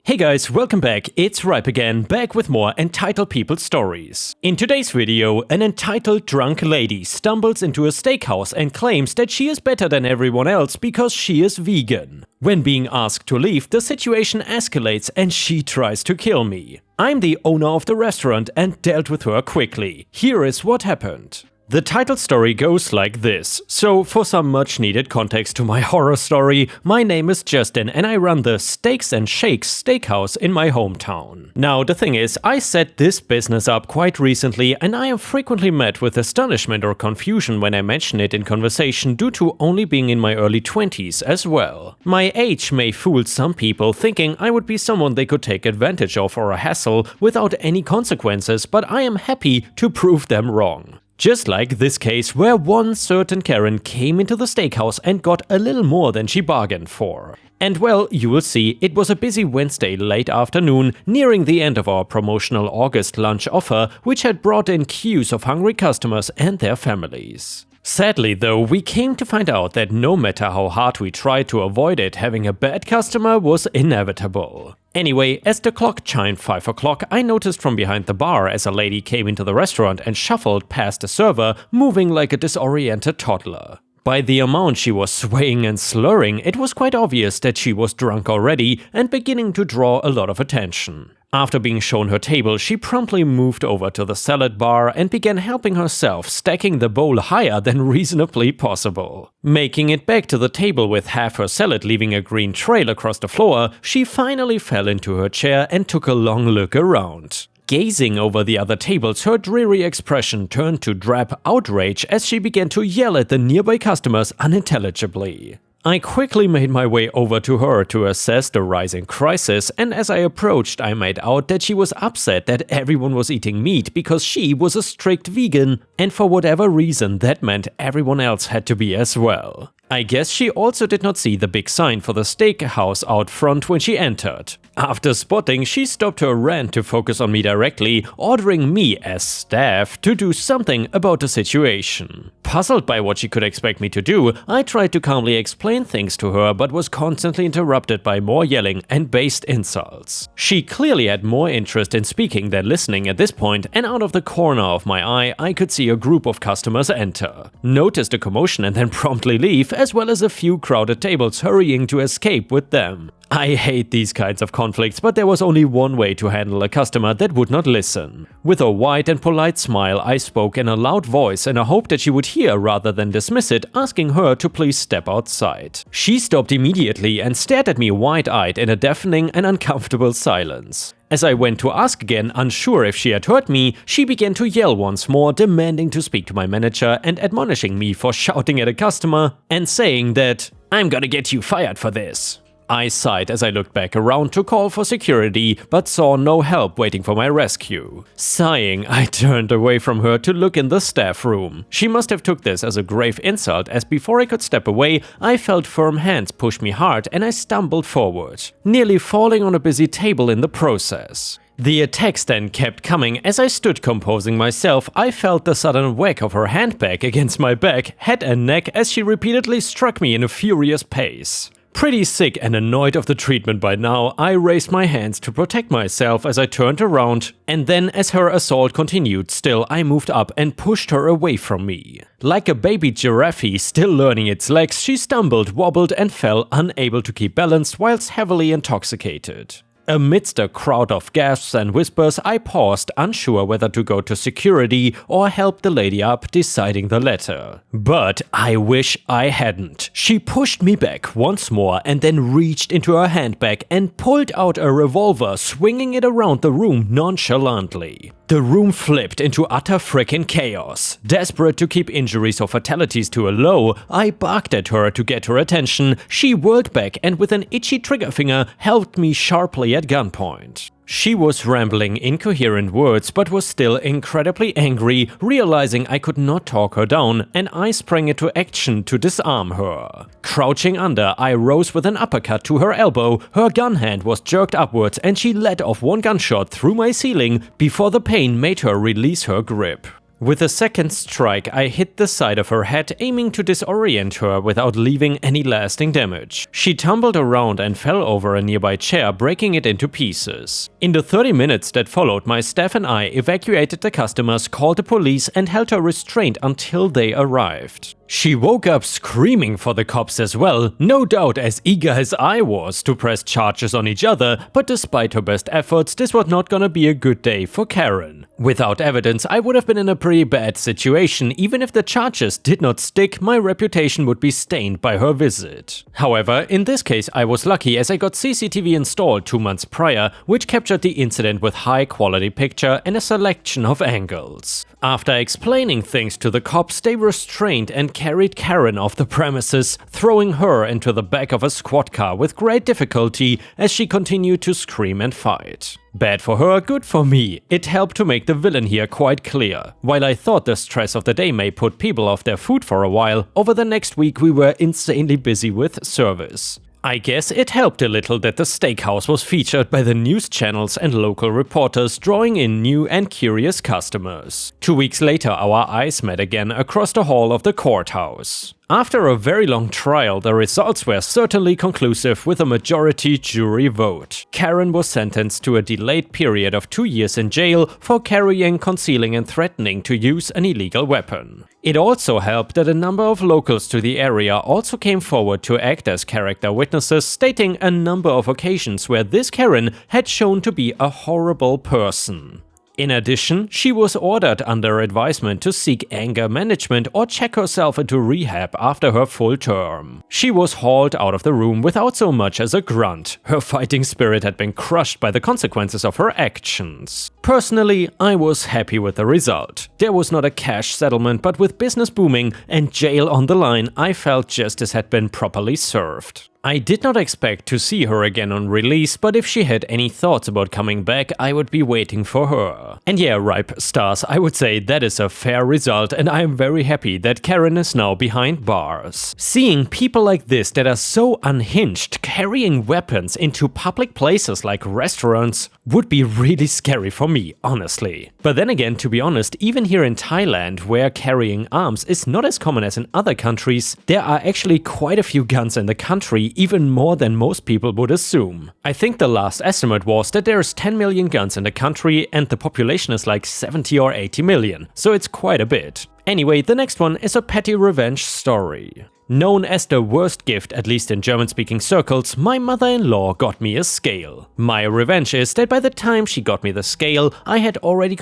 Hey guys, welcome back, it's Ripe again, back with more entitled people stories. In today's video, an entitled drunk lady stumbles into a steakhouse and claims that she is better than everyone else because she is vegan. When being asked to leave, the situation escalates and she tries to kill me. I'm the owner of the restaurant and dealt with her quickly. Here is what happened. The title story goes like this. So, for some much needed context to my horror story, my name is Justin and I run the Steaks and Shakes Steakhouse in my hometown. Now, the thing is, I set this business up quite recently and I am frequently met with astonishment or confusion when I mention it in conversation due to only being in my early 20s as well. My age may fool some people thinking I would be someone they could take advantage of or hassle without any consequences, but I am happy to prove them wrong. Just like this case where one certain Karen came into the steakhouse and got a little more than she bargained for. And well, you will see, it was a busy Wednesday late afternoon, nearing the end of our promotional August lunch offer, which had brought in queues of hungry customers and their families. Sadly though, we came to find out that no matter how hard we tried to avoid it, having a bad customer was inevitable. Anyway, as the clock chimed 5 o'clock, I noticed from behind the bar as a lady came into the restaurant and shuffled past the server, moving like a disoriented toddler. By the amount she was swaying and slurring, it was quite obvious that she was drunk already and beginning to draw a lot of attention. After being shown her table, she promptly moved over to the salad bar and began helping herself, stacking the bowl higher than reasonably possible. Making it back to the table with half her salad leaving a green trail across the floor, she finally fell into her chair and took a long look around. Gazing over the other tables, her dreary expression turned to drab outrage as she began to yell at the nearby customers unintelligibly. I quickly made my way over to her to assess the rising crisis, and as I approached I made out that she was upset that everyone was eating meat because she was a strict vegan, and for whatever reason that meant everyone else had to be as well. I guess she also did not see the big sign for the steakhouse out front when she entered. After spotting, she stopped her rant to focus on me directly, ordering me as staff to do something about the situation. Puzzled by what she could expect me to do, I tried to calmly explain things to her but was constantly interrupted by more yelling and based insults. She clearly had more interest in speaking than listening at this point, and out of the corner of my eye I could see a group of customers enter, notice the commotion and then promptly leave, as well as a few crowded tables hurrying to escape with them. I hate these kinds of conflicts, but there was only one way to handle a customer that would not listen. With a wide and polite smile, I spoke in a loud voice in a hope that she would hear rather than dismiss it, asking her to please step outside. She stopped immediately and stared at me wide-eyed in a deafening and uncomfortable silence. As I went to ask again, unsure if she had heard me, she began to yell once more, demanding to speak to my manager and admonishing me for shouting at a customer and saying that "I'm gonna get you fired for this." I sighed as I looked back around to call for security, but saw no help waiting for my rescue. Sighing, I turned away from her to look in the staff room. She must have took this as a grave insult, as before I could step away, I felt firm hands push me hard and I stumbled forward, nearly falling on a busy table in the process. The attacks then kept coming. As I stood composing myself, I felt the sudden whack of her handbag against my back, head and neck as she repeatedly struck me in a furious pace. Pretty sick and annoyed of the treatment by now, I raised my hands to protect myself as I turned around, and then as her assault continued still, I moved up and pushed her away from me. Like a baby giraffe still learning its legs, she stumbled, wobbled and fell, unable to keep balance whilst heavily intoxicated. Amidst a crowd of gasps and whispers, I paused, unsure whether to go to security or help the lady up, deciding the latter. But I wish I hadn't. She pushed me back once more and then reached into her handbag and pulled out a revolver, swinging it around the room nonchalantly. The room flipped into utter frickin' chaos. Desperate to keep injuries or fatalities to a low, I barked at her to get her attention. She whirled back and with an itchy trigger finger held me sharply at gunpoint. She was rambling incoherent words but was still incredibly angry, realizing I could not talk her down, and I sprang into action to disarm her. Crouching under, I rose with an uppercut to her elbow, her gun hand was jerked upwards and she let off one gunshot through my ceiling before the pain made her release her grip. With a second strike, I hit the side of her head, aiming to disorient her without leaving any lasting damage. She tumbled around and fell over a nearby chair, breaking it into pieces. In the 30 minutes that followed, my staff and I evacuated the customers, called the police, and held her restrained until they arrived. She woke up screaming for the cops as well, no doubt as eager as I was to press charges on each other, but despite her best efforts, this was not gonna be a good day for Karen. Without evidence, I would have been in a pretty bad situation. Even if the charges did not stick, my reputation would be stained by her visit. However, in this case I was lucky as I got CCTV installed 2 months prior, which captured the incident with high quality picture and a selection of angles. After explaining things to the cops, they restrained and carried Karen off the premises, throwing her into the back of a squad car with great difficulty as she continued to scream and fight. Bad for her, good for me. It helped to make the villain here quite clear. While I thought the stress of the day may put people off their food for a while, over the next week we were insanely busy with service. I guess it helped a little that the Steakhouse was featured by the news channels and local reporters, drawing in new and curious customers. 2 weeks later, our eyes met again across the hall of the courthouse. After a very long trial, the results were certainly conclusive with a majority jury vote. Karen was sentenced to a delayed period of 2 years in jail for carrying, concealing and threatening to use an illegal weapon. It also helped that a number of locals to the area also came forward to act as character witnesses, stating a number of occasions where this Karen had shown to be a horrible person. In addition, she was ordered under advisement to seek anger management or check herself into rehab after her full term. She was hauled out of the room without so much as a grunt. Her fighting spirit had been crushed by the consequences of her actions. Personally, I was happy with the result. There was not a cash settlement, but with business booming and jail on the line, I felt justice had been properly served. I did not expect to see her again on release, but if she had any thoughts about coming back, I would be waiting for her. And yeah, Ripe Stars, I would say that is a fair result, and I am very happy that Karen is now behind bars. Seeing people like this that are so unhinged carrying weapons into public places like restaurants would be really scary for me, honestly. But then again, to be honest, even here in Thailand, where carrying arms is not as common as in other countries, there are actually quite a few guns in the country, even more than most people would assume. I think the last estimate was that there's 10 million guns in the country and the population is like 70 or 80 million, so it's quite a bit. Anyway, the next one is a petty revenge story. Known as the worst gift, at least in German-speaking circles, my mother-in-law got me a scale. My revenge is that by the time she got me the scale, I had already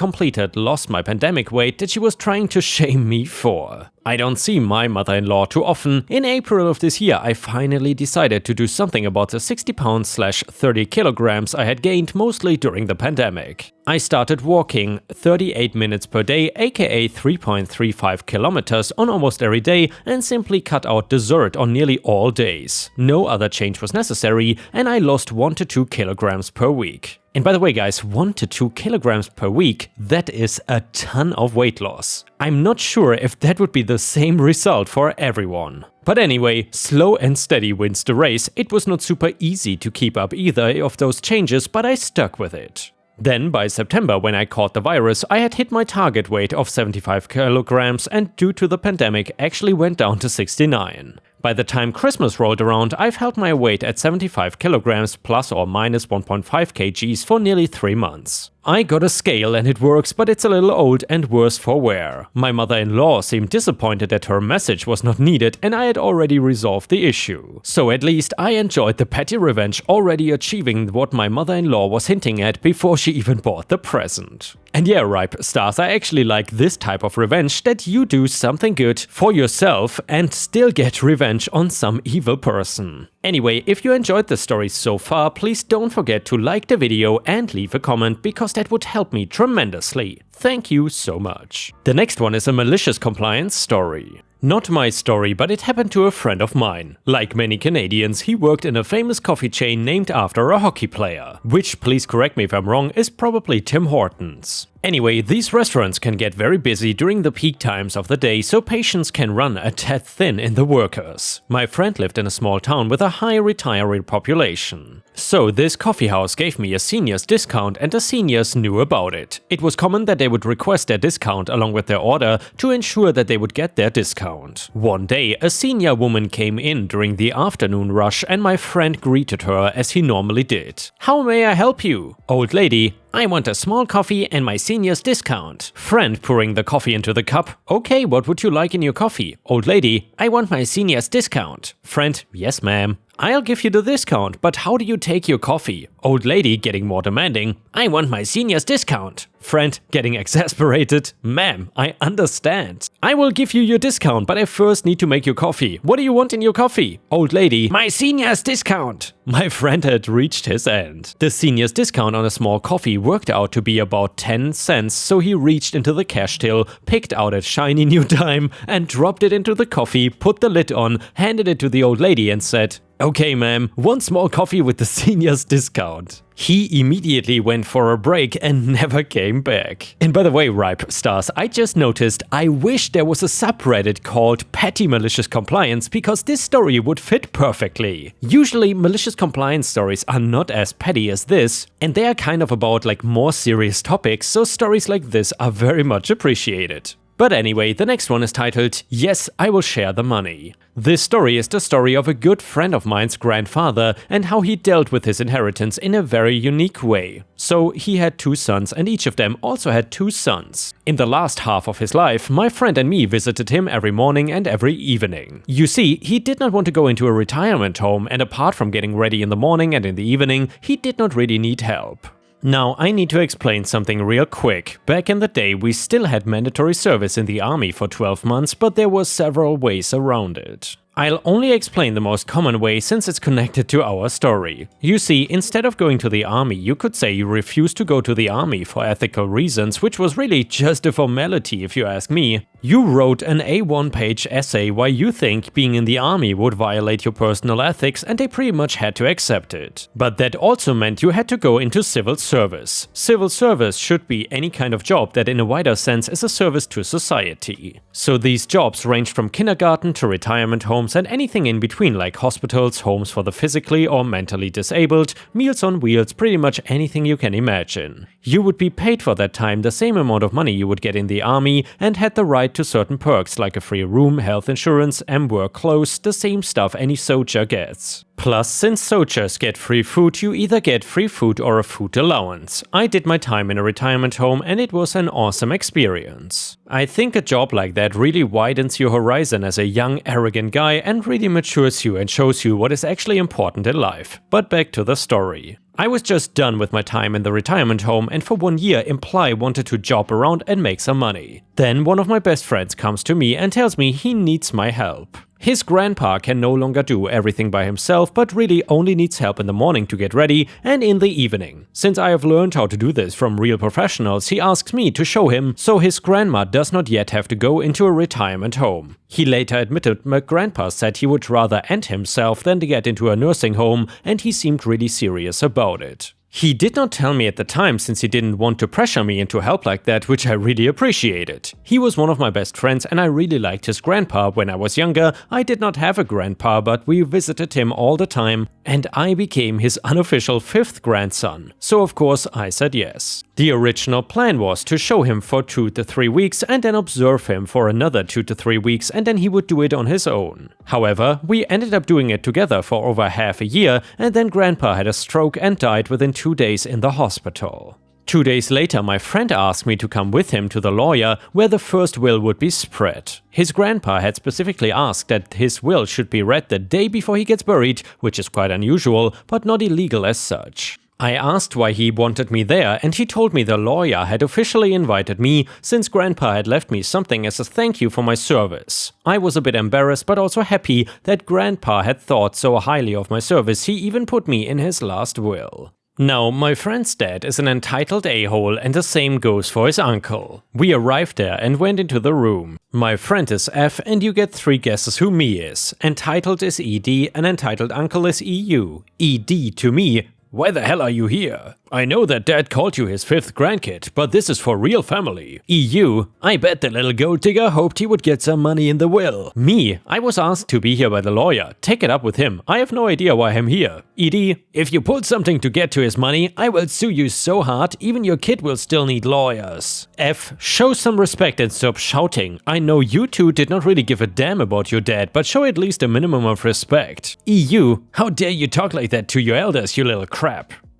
lost my pandemic weight that she was trying to shame me for. I don't see my mother-in-law too often. In April of this year, I finally decided to do something about the 60 pounds/30 kilograms I had gained mostly during the pandemic. I started walking 38 minutes per day, aka 3.35 kilometers on almost every day, and simply cut out dessert on nearly all days. No other change was necessary, and I lost 1 to 2 kilograms per week. And by the way guys, 1 to 2 kilograms per week, that is a ton of weight loss. I'm not sure if that would be the same result for everyone. But anyway, slow and steady wins the race. It was not super easy to keep up either of those changes, but I stuck with it. Then by September, when I caught the virus, I had hit my target weight of 75 kilograms and due to the pandemic actually went down to 69. By the time Christmas rolled around, I've held my weight at 75 kilograms plus or minus 1.5 kgs for nearly 3 months. I got a scale and it works, but it's a little old and worse for wear. My mother-in-law seemed disappointed that her message was not needed and I had already resolved the issue. So at least I enjoyed the petty revenge, already achieving what my mother-in-law was hinting at before she even bought the present. And yeah, Ripe Stars, I actually like this type of revenge, that you do something good for yourself and still get revenge on some evil person. Anyway, if you enjoyed the story so far, please don't forget to like the video and leave a comment, because that would help me tremendously. Thank you so much. The next one is a malicious compliance story. Not my story, but it happened to a friend of mine. Like many Canadians, he worked in a famous coffee chain named after a hockey player, which, please correct me if I'm wrong, is probably Tim Hortons. Anyway, these restaurants can get very busy during the peak times of the day, so patience can run a tad thin in the workers. My friend lived in a small town with a high retiree population. So this coffee house gave me a senior's discount and the seniors knew about it. It was common that they would request their discount along with their order to ensure that they would get their discount. One day, a senior woman came in during the afternoon rush and my friend greeted her as he normally did. "How may I help you?" "Old lady, I want a small coffee and my senior's discount." Friend pouring the coffee into the cup. "Okay, what would you like in your coffee?" "Old lady, I want my senior's discount." Friend, "Yes ma'am. I'll give you the discount, but how do you take your coffee?" Old lady getting more demanding. "I want my senior's discount." Friend getting exasperated. "Ma'am, I understand. I will give you your discount, but I first need to make your coffee. What do you want in your coffee?" Old lady, "My senior's discount." My friend had reached his end. The senior's discount on a small coffee worked out to be about 10 cents, so he reached into the cash till, picked out a shiny new dime, and dropped it into the coffee, put the lid on, handed it to the old lady and said, "Okay ma'am, one small coffee with the senior's discount." He immediately went for a break and never came back. And by the way, Ripe Stars, I just noticed I wish there was a subreddit called Petty Malicious Compliance because this story would fit perfectly. Usually malicious compliance stories are not as petty as this, and they are kind of about like more serious topics, so stories like this are very much appreciated. But anyway, the next one is titled, "Yes, I will share the money." This story is the story of a good friend of mine's grandfather and how he dealt with his inheritance in a very unique way. So he had 2 sons and each of them also had 2 sons. In the last half of his life, my friend and me visited him every morning and every evening. You see, he did not want to go into a retirement home, and apart from getting ready in the morning and in the evening, he did not really need help. Now, I need to explain something real quick. Back in the day, we still had mandatory service in the army for 12 months, but there were several ways around it. I'll only explain the most common way since it's connected to our story. You see, instead of going to the army, you could say you refused to go to the army for ethical reasons, which was really just a formality if you ask me. You wrote an A1-page essay why you think being in the army would violate your personal ethics, and they pretty much had to accept it. But that also meant you had to go into civil service. Civil service should be any kind of job that in a wider sense is a service to society. So these jobs ranged from kindergarten to retirement homes and anything in between, like hospitals, homes for the physically or mentally disabled, Meals on Wheels, pretty much anything you can imagine. You would be paid for that time the same amount of money you would get in the army and had the right to certain perks like a free room, health insurance, and work clothes, the same stuff any soldier gets. Plus, since soldiers get free food, you either get free food or a food allowance. I did my time in a retirement home and it was an awesome experience. I think a job like that really widens your horizon as a young, arrogant guy and really matures you and shows you what is actually important in life. But back to the story. I was just done with my time in the retirement home and for 1 year Imply wanted to job around and make some money. Then one of my best friends comes to me and tells me he needs my help. His grandpa can no longer do everything by himself, but really only needs help in the morning to get ready and in the evening. Since I have learned how to do this from real professionals, he asks me to show him so his grandma does not yet have to go into a retirement home. He later admitted my grandpa said he would rather end himself than to get into a nursing home, and he seemed really serious about it. He did not tell me at the time since he didn't want to pressure me into help like that, which I really appreciated. He was one of my best friends and I really liked his grandpa. When I was younger, I did not have a grandpa, but we visited him all the time and I became his unofficial 5th grandson. So of course I said yes. The original plan was to show him for 2 to 3 weeks and then observe him for another 2 to 3 weeks and then he would do it on his own. However, we ended up doing it together for over half a year and then grandpa had a stroke and died within 2 days in the hospital. 2 days later, my friend asked me to come with him to the lawyer where the first will would be spread. His grandpa had specifically asked that his will should be read the day before he gets buried, which is quite unusual, but not illegal as such. I asked why he wanted me there and he told me the lawyer had officially invited me since grandpa had left me something as a thank you for my service. I was a bit embarrassed but also happy that grandpa had thought so highly of my service he even put me in his last will. Now, my friend's dad is an entitled a-hole and the same goes for his uncle. We arrived there and went into the room. My friend is F and you get 3 guesses who me is. Entitled is ED and entitled uncle is EU. ED to me, Why the hell are you here? I know that dad called you his 5th grandkid, but this is for real family. EU, I bet the little gold digger hoped he would get some money in the will. Me, I was asked to be here by the lawyer. Take it up with him. I have no idea why I'm here. ED, if you pulled something to get to his money, I will sue you so hard, even your kid will still need lawyers. F, show some respect and stop shouting. I know you two did not really give a damn about your dad, but show at least a minimum of respect. EU, how dare you talk like that to your elders, you little crap.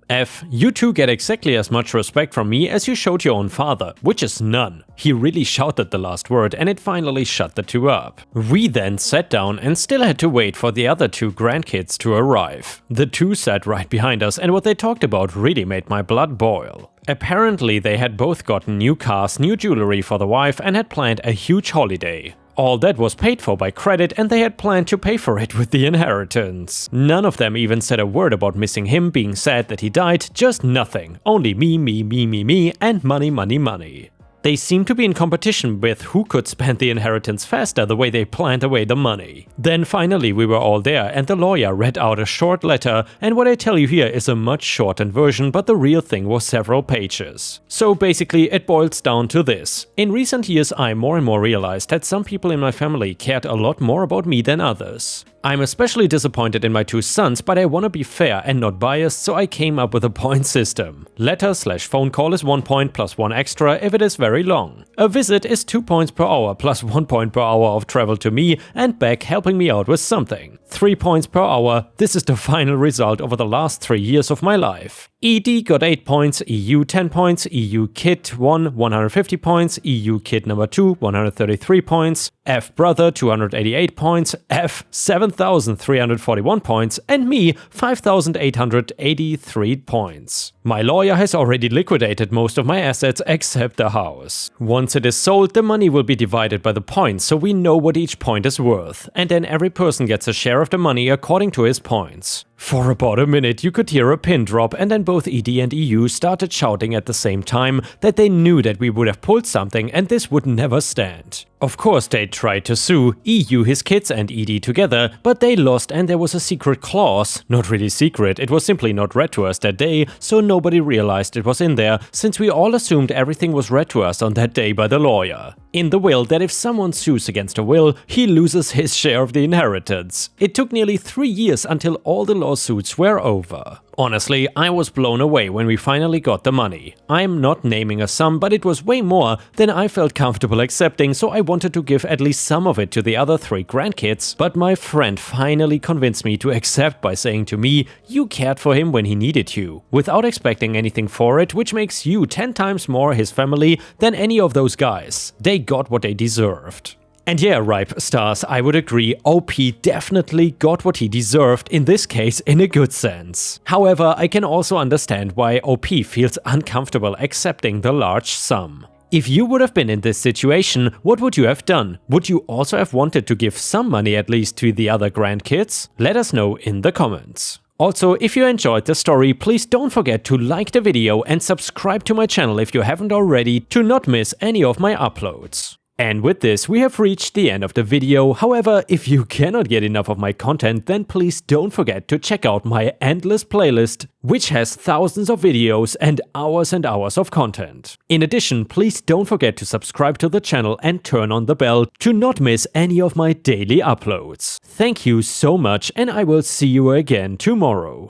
F, you two get exactly as much respect from me as you showed your own father, which is none. He really shouted the last word and it finally shut the two up. We then sat down and still had to wait for the other 2 grandkids to arrive. The 2 sat right behind us and what they talked about really made my blood boil. Apparently they had both gotten new cars, new jewelry for the wife and had planned a huge holiday. All that was paid for by credit and they had planned to pay for it with the inheritance. None of them even said a word about missing him, being sad that he died, just nothing. Only me, and money, money, money. They seemed to be in competition with who could spend the inheritance faster the way they planned away the money. Then finally we were all there and the lawyer read out a short letter, and what I tell you here is a much shortened version, but the real thing was several pages. So basically it boils down to this. In recent years I more and more realized that some people in my family cared a lot more about me than others. I'm especially disappointed in my 2 sons, but I want to be fair and not biased, so I came up with a point system. Letter/phone call is 1 point plus 1 extra if it is very long. A visit is 2 points per hour plus 1 point per hour of travel to me and back, helping me out with something. 3 points per hour, this is the final result over the last 3 years of my life. ED got 8 points, EU 10 points, EU kid 1 150 points, EU kid number 2 133 points, F brother 288 points, F 7,341 points, and me 5,883 points. My lawyer has already liquidated most of my assets except the house. Once it is sold, the money will be divided by the points, so we know what each point is worth, and then every person gets a share of the money according to his points. For about a minute you could hear a pin drop and then both ED and EU started shouting at the same time that they knew that we would have pulled something and this would never stand. Of course they tried to sue, EU his kids and ED together, but they lost and there was a secret clause. Not really secret, it was simply not read to us that day, so nobody realized it was in there, since we all assumed everything was read to us on that day by the lawyer. In the will, that if someone sues against a will, he loses his share of the inheritance. It took nearly 3 years until all the lawsuits were over. Honestly, I was blown away when we finally got the money. I'm not naming a sum, but it was way more than I felt comfortable accepting, so I wanted to give at least some of it to the other 3 grandkids, but my friend finally convinced me to accept by saying to me, you cared for him when he needed you, without expecting anything for it, which makes you 10 times more his family than any of those guys. They got what they deserved. And yeah, Ripe Stars, I would agree, OP definitely got what he deserved, in this case in a good sense. However, I can also understand why OP feels uncomfortable accepting the large sum. If you would have been in this situation, what would you have done? Would you also have wanted to give some money at least to the other grandkids? Let us know in the comments. Also, if you enjoyed the story, please don't forget to like the video and subscribe to my channel if you haven't already to not miss any of my uploads. And with this, we have reached the end of the video. However, if you cannot get enough of my content, then please don't forget to check out my endless playlist, which has thousands of videos and hours of content. In addition, please don't forget to subscribe to the channel and turn on the bell to not miss any of my daily uploads. Thank you so much, and I will see you again tomorrow.